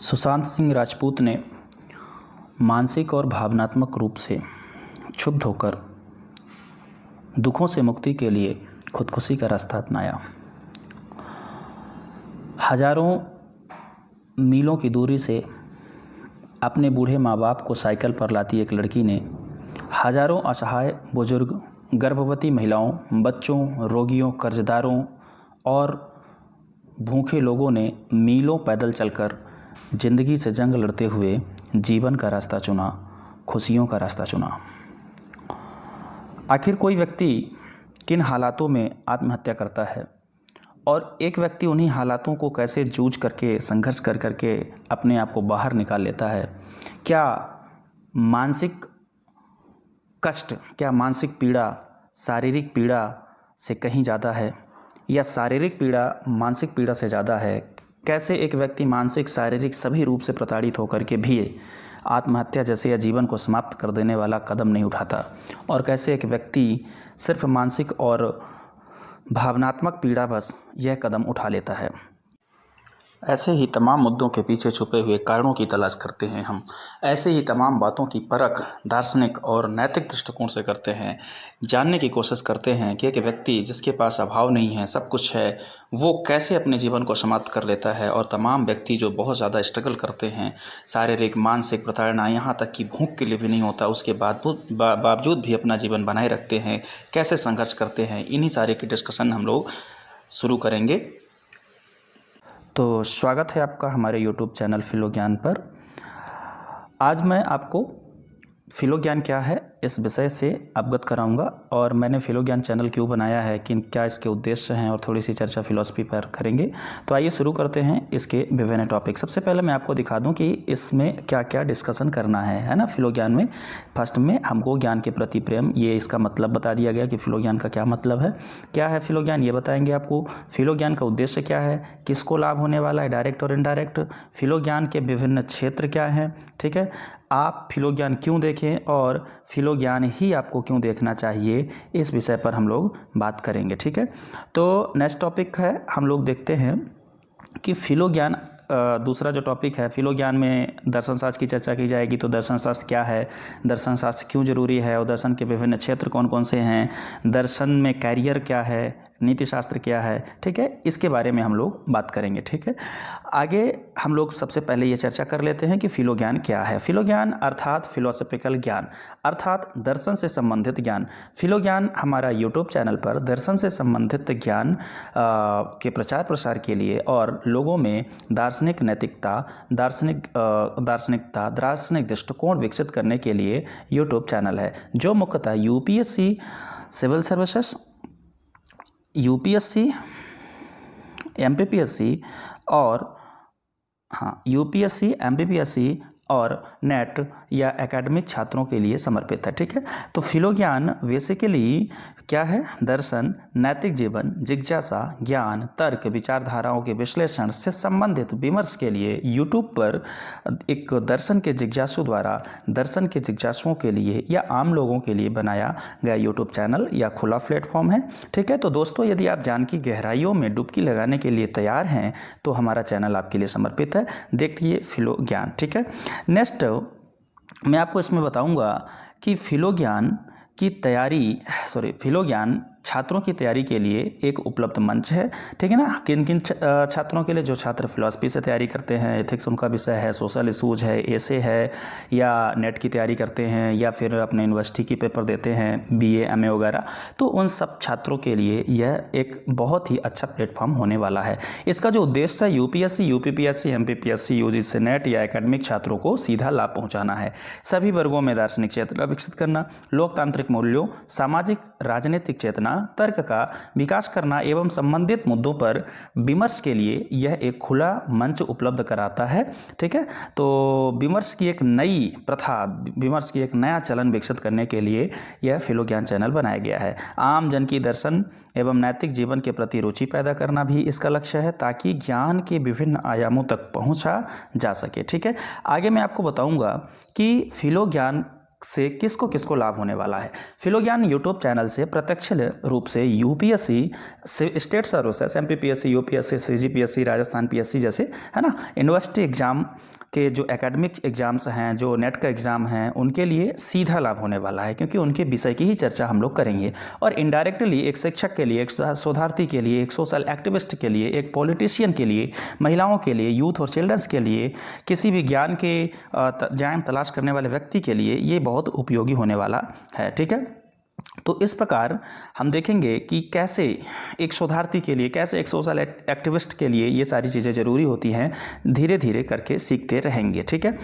सुशांत सिंह राजपूत ने मानसिक और भावनात्मक रूप से क्षुब्ध होकर दुखों से मुक्ति के लिए खुदकुशी का रास्ता अपनाया। हजारों मीलों की दूरी से अपने बूढ़े माँ बाप को साइकिल पर लाती एक लड़की ने हजारों असहाय बुजुर्ग, गर्भवती महिलाओं, बच्चों, रोगियों, कर्जदारों और भूखे लोगों ने मीलों पैदल चलकर जिंदगी से जंग लड़ते हुए जीवन का रास्ता चुना, खुशियों का रास्ता चुना। आखिर कोई व्यक्ति किन हालातों में आत्महत्या करता है और एक व्यक्ति उन्हीं हालातों को कैसे जूझ करके, संघर्ष कर करके अपने आप को बाहर निकाल लेता है। क्या मानसिक कष्ट, क्या मानसिक पीड़ा शारीरिक पीड़ा से कहीं ज़्यादा है या शारीरिक पीड़ा मानसिक पीड़ा से ज़्यादा है? कैसे एक व्यक्ति मानसिक, शारीरिक सभी रूप से प्रताड़ित होकर के भी आत्महत्या जैसे या जीवन को समाप्त कर देने वाला कदम नहीं उठाता, और कैसे एक व्यक्ति सिर्फ मानसिक और भावनात्मक पीड़ा बस यह कदम उठा लेता है। ऐसे ही तमाम मुद्दों के पीछे छुपे हुए कारणों की तलाश करते हैं हम। ऐसे ही तमाम बातों की परख दार्शनिक और नैतिक दृष्टिकोण से करते हैं। जानने की कोशिश करते हैं कि एक व्यक्ति जिसके पास अभाव नहीं है, सब कुछ है, वो कैसे अपने जीवन को समाप्त कर लेता है, और तमाम व्यक्ति जो बहुत ज़्यादा स्ट्रगल करते हैं, शारीरिक मानसिक प्रताड़ना, यहाँ तक कि भूख के लिए भी नहीं होता, उसके बावजूद भी अपना जीवन बनाए रखते हैं, कैसे संघर्ष करते हैं, इन्हीं सारे की डिस्कशन हम लोग शुरू करेंगे। तो स्वागत है आपका हमारे YouTube चैनल फिलोज्ञान पर। आज मैं आपको फिलोज्ञान क्या है इस विषय से अवगत कराऊंगा, और मैंने फिलोज्ञान चैनल क्यों बनाया है, कि क्या इसके उद्देश्य हैं, और थोड़ी सी चर्चा फिलॉसफी पर करेंगे। तो आइए शुरू करते हैं इसके विभिन्न टॉपिक। सबसे पहले मैं आपको दिखा दूं कि इसमें क्या क्या डिस्कशन करना है ना। फिलोज्ञान में फर्स्ट में हमको ज्ञान के प्रति प्रेम, ये इसका मतलब बता दिया गया कि फिलोज्ञान का क्या मतलब है, क्या है फिलोज्ञान ये बताएंगे आपको। फिलोज्ञान का उद्देश्य क्या है, किसको लाभ होने वाला है, डायरेक्ट और इनडायरेक्ट, फिलोज्ञान के विभिन्न क्षेत्र क्या हैं, ठीक है, आप फिलोज्ञान क्यों देखें और फिलोज्ञान ही आपको क्यों देखना चाहिए, इस विषय पर हम लोग बात करेंगे, ठीक है। तो नेक्स्ट टॉपिक है, हम लोग देखते हैं कि फिलोज्ञान दूसरा जो टॉपिक है, फिलोज्ञान में दर्शन शास्त्र की चर्चा की जाएगी। तो दर्शन शास्त्र क्या है, दर्शन शास्त्र क्यों जरूरी है, और दर्शन के विभिन्न क्षेत्र कौन कौन से हैं, दर्शन में कैरियर क्या है, नीति शास्त्र क्या है, ठीक है, इसके बारे में हम लोग बात करेंगे, ठीक है। आगे हम लोग सबसे पहले ये चर्चा कर लेते हैं कि फिलोज्ञान क्या है। फिलोज्ञान अर्थात फिलोसॉफिकल ज्ञान, अर्थात दर्शन से संबंधित ज्ञान। फिलोज्ञान हमारा यूट्यूब चैनल पर दर्शन से संबंधित ज्ञान के प्रचार प्रसार के लिए और लोगों में दार्शनिक नैतिकता, दार्शनिक दृष्टिकोण विकसित करने के लिए यूट्यूब चैनल है, जो मुख्यतः UPSC civil services, UPSC, MPPSC और यूपीएससी, एमपीपीएससी और नेट या एकेडमिक छात्रों के लिए समर्पित है, ठीक है। तो फिलोज्ञान बेसिकली क्या है, दर्शन, नैतिक जीवन, जिज्ञासा, ज्ञान, तर्क, विचारधाराओं के विश्लेषण से संबंधित विमर्श के लिए यूट्यूब पर एक दर्शन के जिज्ञासु द्वारा दर्शन के जिज्ञासुओं के लिए या आम लोगों के लिए बनाया गया यूट्यूब चैनल या खुला प्लेटफॉर्म है, ठीक है। तो दोस्तों, यदि आप ज्ञान की गहराइयों में डुबकी लगाने के लिए तैयार हैं तो हमारा चैनल आपके लिए समर्पित है। देखिए फिलोज्ञान, ठीक है। नेक्स्ट मैं आपको इसमें बताऊंगा कि फिलोज्ञान छात्रों की तैयारी के लिए एक उपलब्ध मंच है, ठीक है ना। किन किन छात्रों के लिए, जो छात्र फिलॉसफी से तैयारी करते हैं, एथिक्स उनका विषय है, सोशल इशूज है, एसे है, या नेट की तैयारी करते हैं, या फिर अपने यूनिवर्सिटी की पेपर देते हैं, बीए, एमए वगैरह, तो उन सब छात्रों के लिए यह एक बहुत ही अच्छा प्लेटफॉर्म होने वाला है। इसका जो उद्देश्य है, UPSC, UPPSC, MPPSC, UGC, net या एकेडमिक छात्रों को सीधा लाभ पहुँचाना है। सभी वर्गों में दार्शनिक चेतना विकसित करना, लोकतांत्रिक मूल्यों, सामाजिक राजनीतिक चेतना, तर्क का विकास करना एवं संबंधित मुद्दों पर विमर्श के लिए यह एक खुला मंच उपलब्ध कराता है, ठीक है। तो विमर्श की एक नई प्रथा, विमर्श की एक नया चलन विकसित करने के लिए यह फिलोज्ञान चैनल बनाया गया है। आम जन की दर्शन एवं नैतिक जीवन के प्रति रुचि पैदा करना भी इसका लक्ष्य है, ताकि ज्ञान के विभिन्न आयामों तक पहुंचा जा सके, ठीक है। आगे मैं आपको बताऊंगा कि फिलोज्ञान से किसको किसको लाभ होने वाला है। फिलोज्ञान यूट्यूब चैनल से प्रत्यक्ष रूप से UPSC, state services, MPPSC, UPSC, CGPSC, Rajasthan PSC जैसे है ना यूनिवर्सिटी एग्जाम के जो एकेडमिक एग्ज़ाम्स हैं, जो नेट का एग्ज़ाम है, उनके लिए सीधा लाभ होने वाला है, क्योंकि उनके विषय की ही चर्चा हम लोग करेंगे। और इनडायरेक्टली एक शिक्षक के लिए, एक शोधार्थी के लिए, एक सोशल एक्टिविस्ट के लिए, एक पॉलिटिशियन के लिए, महिलाओं के लिए, यूथ और चिल्ड्रंस के लिए, किसी भी ज्ञान के ज्ञान तलाश करने वाले व्यक्ति के लिए ये बहुत उपयोगी होने वाला है। ठीक है, तो इस प्रकार हम देखेंगे कि कैसे एक शोधार्थी के लिए, कैसे एक सोशल एक्टिविस्ट के लिए ये सारी चीज़ें ज़रूरी होती हैं, धीरे धीरे करके सीखते रहेंगे। ठीक है,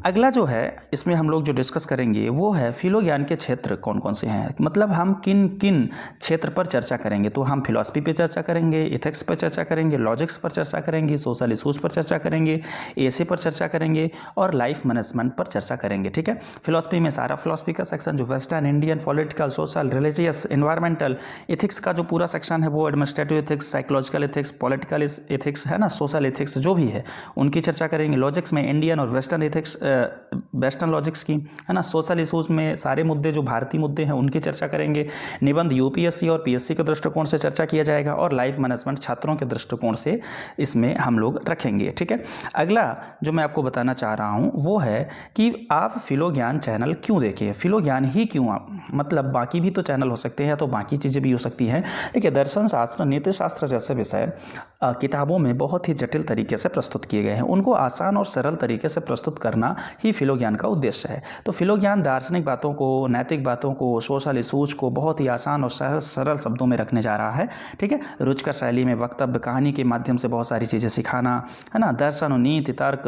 अगला जो है इसमें हम लोग जो डिस्कस करेंगे वो है फिलोज्ञान के क्षेत्र कौन कौन से हैं, मतलब हम किन किन क्षेत्र पर चर्चा करेंगे। तो हम फिलॉसफी पे चर्चा करेंगे, इथिक्स पर चर्चा करेंगे, लॉजिक्स पर चर्चा करेंगे, सोशल इशूज़ पर चर्चा करेंगे, एसे पर चर्चा करेंगे और लाइफ मैनेजमेंट पर चर्चा करेंगे। ठीक है, फिलॉसफी में सारा फिलॉसफी का सेक्शन जो western, Indian, political, social, religious, environmental, ethics का जो पूरा सेक्शन है वो administrative ethics, psychological ethics, political ethics है ना, सोशल एथिक्स जो भी है उनकी चर्चा करेंगे। लॉजिक्स में इंडियन और वेस्टर्न एथिक्स, वेस्टर्न लॉजिक्स की है ना। सोशल इशूज़ में सारे मुद्दे जो भारतीय मुद्दे हैं उनकी चर्चा करेंगे। निबंध यूपीएससी और पीएससी के दृष्टिकोण से चर्चा किया जाएगा और लाइफ मैनेजमेंट छात्रों के दृष्टिकोण से इसमें हम लोग रखेंगे। ठीक है, अगला जो मैं आपको बताना चाह रहा हूँ वो है कि आप फिलोज्ञान चैनल क्यों देखें, फिलोज्ञान ही क्यों, आप मतलब बाकी भी तो चैनल हो सकते हैं, तो बाकी चीज़ें भी हो सकती हैं। देखिए, दर्शन शास्त्र, नीति शास्त्र जैसे विषय किताबों में बहुत ही जटिल तरीके से प्रस्तुत किए गए हैं, उनको आसान और सरल तरीके से प्रस्तुत करना ही फिलोज्ञान का उद्देश्य है। तो फिलोज्ञान दार्शनिक बातों को, नैतिक बातों को, सोशल इशूज़ को बहुत ही आसान और सरल शब्दों में रखने जा रहा है। ठीक है, रुचिकर शैली में वक्तव्य, कहानी के माध्यम से बहुत सारी चीज़ें सिखाना है ना। दर्शन और नीति, तर्क,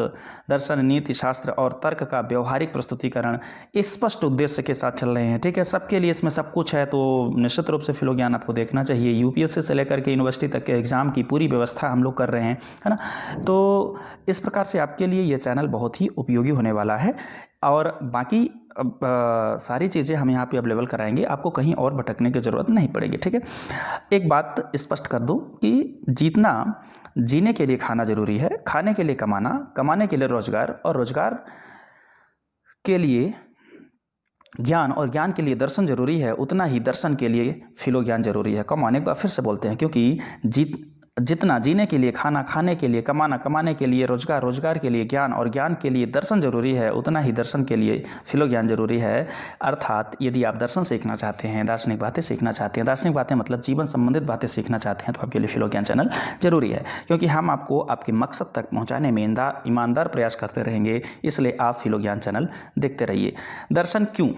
दर्शन, नीति शास्त्र और तर्क का व्यवहारिक प्रस्तुतिकरण स्पष्ट उद्देश्य के साथ चल रहे हैं। ठीक है, सबके लिए इसमें सब कुछ है, तो निश्चित रूप से फिलोज्ञान आपको देखना चाहिए। यूपीएससी से लेकर के यूनिवर्सिटी तक के एग्ज़ाम की पूरी व्यवस्था हम लोग कर रहे हैं, है ना। तो इस प्रकार से आपके लिए ये चैनल बहुत ही उपयोगी होने वाला है और बाकी सारी चीज़ें हम यहाँ पे अवेलेबल कराएंगे, आपको कहीं और भटकने की ज़रूरत नहीं पड़ेगी। ठीक है, एक बात स्पष्ट कर दूँ कि जीने के लिए खाना ज़रूरी है, खाने के लिए कमाना, कमाने के लिए रोजगार और रोजगार के लिए ज्ञान और ज्ञान के लिए दर्शन जरूरी है, उतना ही दर्शन के लिए फिलोज्ञान जरूरी है। कम एक बार फिर से बोलते हैं, क्योंकि जितना जीने के लिए खाना, खाने के लिए कमाना, कमाने के लिए रोजगार, रोजगार के लिए ज्ञान और ज्ञान के लिए दर्शन जरूरी है, उतना ही दर्शन के लिए फिलोज्ञान जरूरी है। अर्थात यदि आप दर्शन सीखना चाहते हैं, दार्शनिक बातें सीखना चाहते हैं, दार्शनिक बातें मतलब जीवन संबंधित बातें सीखना चाहते हैं, तो आपके लिए फिलोज्ञान चैनल जरूरी है, क्योंकि हम आपको आपके मकसद तक पहुँचाने में ईमानदार प्रयास करते रहेंगे। इसलिए आप फिलोज्ञान चैनल देखते रहिए। दर्शन क्यों,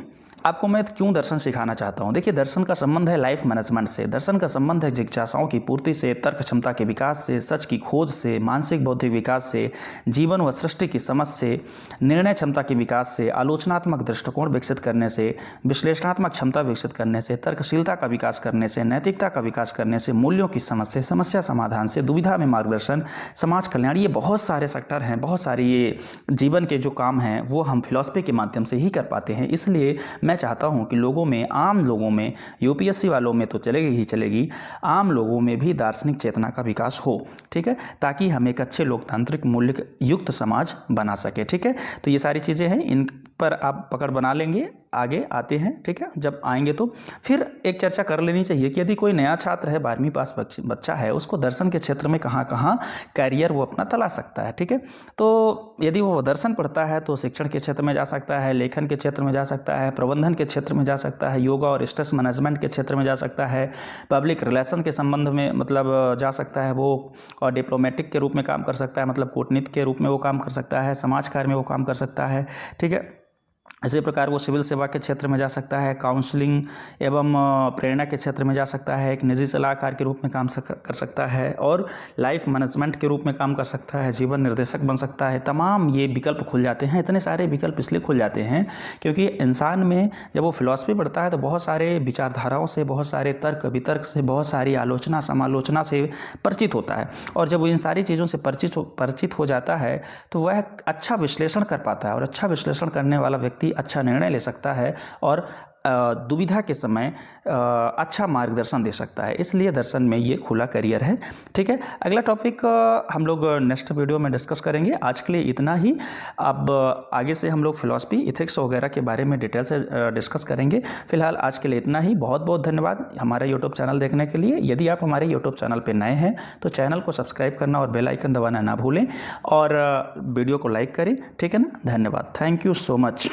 आपको मैं क्यों दर्शन सिखाना चाहता हूँ। देखिए, दर्शन का संबंध है लाइफ मैनेजमेंट से, दर्शन का संबंध है जिज्ञासाओं की पूर्ति से, तर्क क्षमता के विकास से, सच की खोज से, मानसिक बौद्धिक विकास से, जीवन व सृष्टि की समझ से, निर्णय क्षमता के विकास से, आलोचनात्मक दृष्टिकोण विकसित करने से, विश्लेषणात्मक क्षमता विकसित करने से, तर्कशीलता का विकास करने से, नैतिकता का विकास करने से, मूल्यों की समझ से, समस्या समाधान से, दुविधा में मार्गदर्शन, समाज कल्याण, ये बहुत सारे सेक्टर हैं, बहुत सारी ये जीवन के जो काम हैं वो हम फिलॉसफी के माध्यम से ही कर पाते हैं। इसलिए मैं चाहता हूं कि लोगों में, आम लोगों में, यूपीएससी वालों में तो चलेगी ही चलेगी, आम लोगों में भी दार्शनिक चेतना का विकास हो। ठीक है, ताकि हम एक अच्छे लोकतांत्रिक मूल्य युक्त समाज बना सके। ठीक है, तो ये सारी चीज़ें हैं, इन पर आप पकड़ बना लेंगे, आगे आते हैं। ठीक है, जब आएंगे तो फिर एक चर्चा कर लेनी चाहिए कि यदि कोई नया छात्र है, 12वीं पास बच्चा है, उसको दर्शन के क्षेत्र में कहाँ कहाँ कैरियर वो अपना तलाश सकता है। ठीक है, तो यदि वो दर्शन पढ़ता है तो शिक्षण के क्षेत्र में जा सकता है, लेखन के क्षेत्र में जा सकता है, प्रबंधन के क्षेत्र में जा सकता है, योगा और स्ट्रेस मैनेजमेंट के क्षेत्र में जा सकता है, पब्लिक रिलेशन के संबंध में मतलब जा सकता है वो, और डिप्लोमेटिक के रूप में काम कर सकता है, मतलब कूटनीति के रूप में वो काम कर सकता है, समाज कार्य में वो काम कर सकता है। ठीक है, इसी प्रकार वो सिविल सेवा के क्षेत्र में जा सकता है, काउंसलिंग एवं प्रेरणा के क्षेत्र में जा सकता है, एक निजी सलाहकार के रूप में काम कर सकता है, और लाइफ मैनेजमेंट के रूप में काम कर सकता है, जीवन निर्देशक बन सकता है। तमाम ये विकल्प खुल जाते हैं। इतने सारे विकल्प इसलिए खुल जाते हैं क्योंकि इंसान में जब वो फिलॉसफी पढ़ता है तो बहुत सारे विचारधाराओं से, बहुत सारे तर्क वितर्क से, बहुत सारी आलोचना समालोचना से परिचित होता है, और जब वो इन सारी चीज़ों से परिचित हो जाता है तो वह अच्छा विश्लेषण कर पाता है, और अच्छा विश्लेषण करने वाला व्यक्ति अच्छा निर्णय ले सकता है और दुविधा के समय अच्छा मार्गदर्शन दे सकता है। इसलिए दर्शन में ये खुला करियर है। ठीक है, अगला टॉपिक हम लोग नेक्स्ट वीडियो में डिस्कस करेंगे। आज के लिए इतना ही। अब आगे से हम लोग फिलॉसफी, इथिक्स वगैरह के बारे में डिटेल से डिस्कस करेंगे। फिलहाल आज के लिए इतना ही। बहुत बहुत धन्यवाद हमारा यूट्यूब चैनल देखने के लिए। यदि आप हमारे यूट्यूब चैनल पर नए हैं तो चैनल को सब्सक्राइब करना और बेल आइकन दबाना ना भूलें, और वीडियो को लाइक करें। ठीक है ना, धन्यवाद, थैंक यू सो मच।